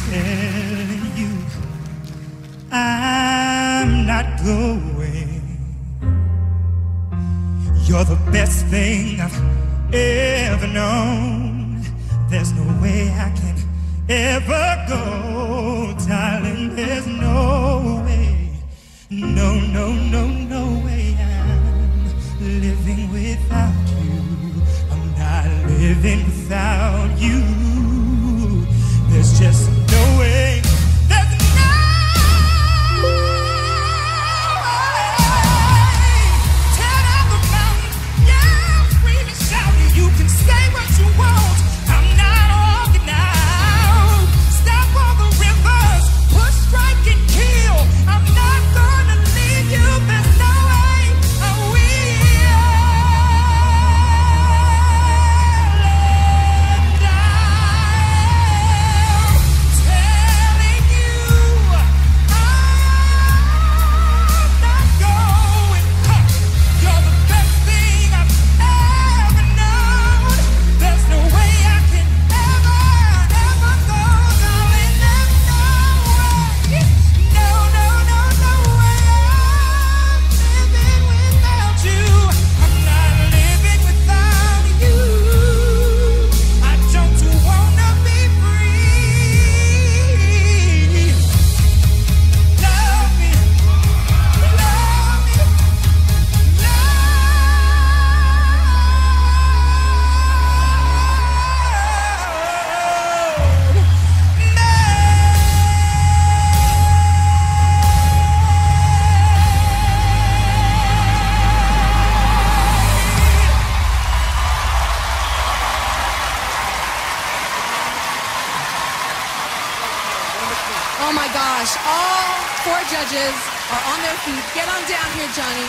telling you I'm not going. You're the best thing I've ever known. There's no way I can ever go, darling. There's no way, no, no, no, no way I'm living without you. I'm not living without you. There's just no way. There's no way. Tear down the mountain, yeah, scream and shout. You can say what you want. I'm not organized. Stop all the rivers, push, strike, and kill. I'm not gonna leave you. There's no way I will. Judges are on their feet. Get on down here, Johnny.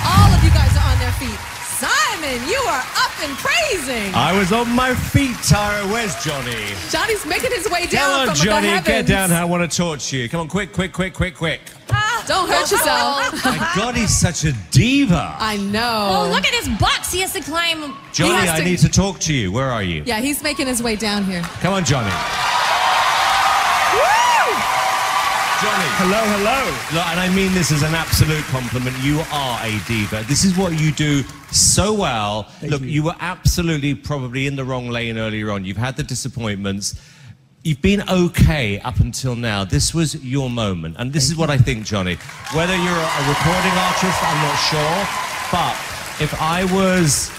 All of you guys are on their feet. Simon, you are up and praising. I was on my feet, Tara. Where's Johnny? Johnny's making his way down Come on, from Johnny, the heavens. get down. I want to talk to you. Come on, quick, quick, quick, quick, quick. Don't hurt yourself. My God, he's such a diva. I know. Oh, look at his box. He has to climb. Johnny, I need to talk to you. Where are you? Yeah, he's making his way down here. Come on, Johnny. Johnny. Hello, hello. Look, and I mean this as an absolute compliment. You are a diva. This is what you do so well. Look, you were absolutely probably in the wrong lane earlier on. You've had the disappointments. You've been okay up until now. This was your moment. And this is what I think, Johnny. Whether you're a recording artist, I'm not sure. But if I was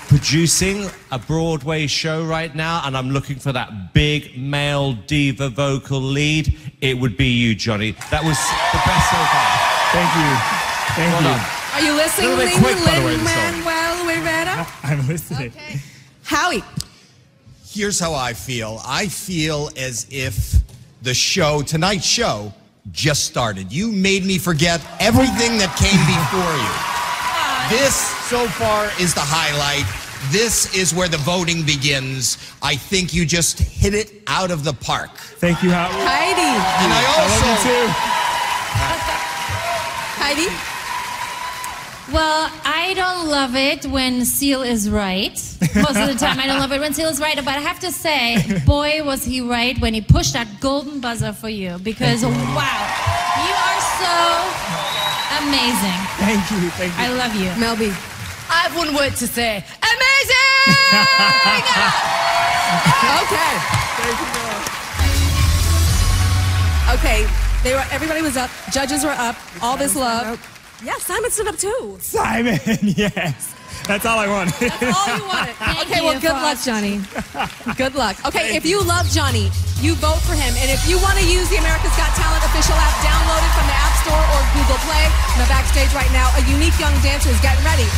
producing a Broadway show right now and I'm looking for that big male diva vocal lead, it would be you, Johnny. That was the best so far. Thank you. Thank you. Are you listening, Manuel Rivera? I'm listening. Okay. Howie. Here's how I feel. I feel as if the show, tonight's show, just started. You made me forget everything that came before you. This, so far, is the highlight. This is where the voting begins. I think you just hit it out of the park. Thank you, Howie. Heidi. And I also... Heidi? Well, I don't love it when Seal is right. Most of the time, I don't love it when Seal is right. But I have to say, boy, was he right when he pushed that golden buzzer for you. Because, wow, you are so amazing. Thank you, thank you. I love you. Melby. I have one word to say. Amazing! Okay. Thank you, girl. Okay, everybody was up. Judges were up. All this love. Yeah, Simon stood up too. Simon, yes. That's all I wanted. That's all you wanted. Okay, well, good luck, Johnny. Good luck. Okay, Thank if you love Johnny, you vote for him. And if you want to use the America's Got Talent official app, download it from the App Store or Google Play. And the backstage right now, a unique young dancer is getting ready